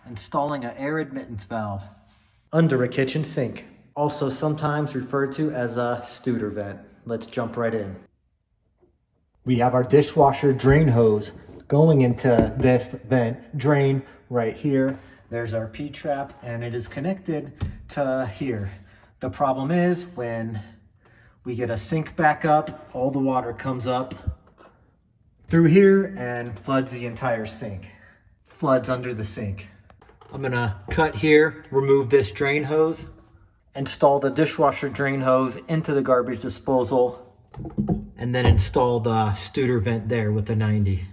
installing an air admittance valve under a kitchen sink, also sometimes referred to as a Studer vent. Let's jump right in. We have our dishwasher drain hose going into this vent drain right here. There's our P-trap and it is connected to here. The problem is when we get a sink back up, all the water comes up through here and floods the entire sink, floods under the sink. I'm gonna cut here, remove this drain hose, install the dishwasher drain hose into the garbage disposal, and then install the Studer vent there with the 90.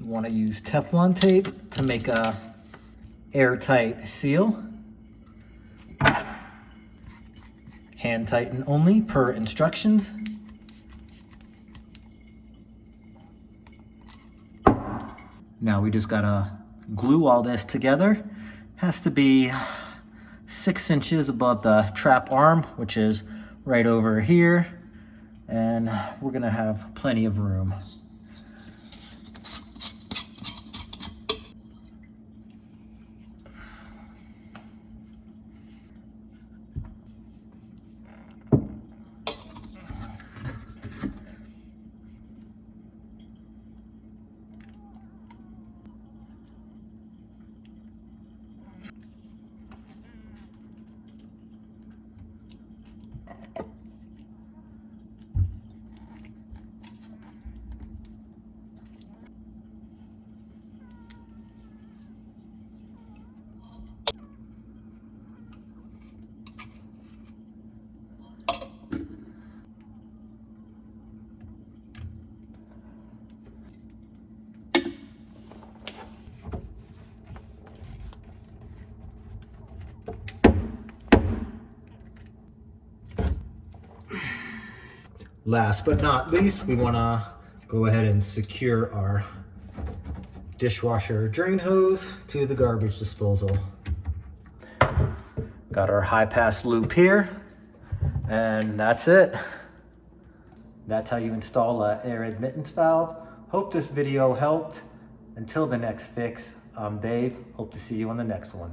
You want to use Teflon tape to make a airtight seal. Hand tighten only per instructions. Now we just gotta glue all this together. Has to be 6 inches above the trap arm, which is right over here. And we're gonna have plenty of room. Last but not least, we want to go ahead and secure our dishwasher drain hose to the garbage disposal. Got our high pass loop here, and that's it. That's how you install an air admittance valve. Hope this video helped. Until the next fix, I'm Dave. Hope to see you on the next one.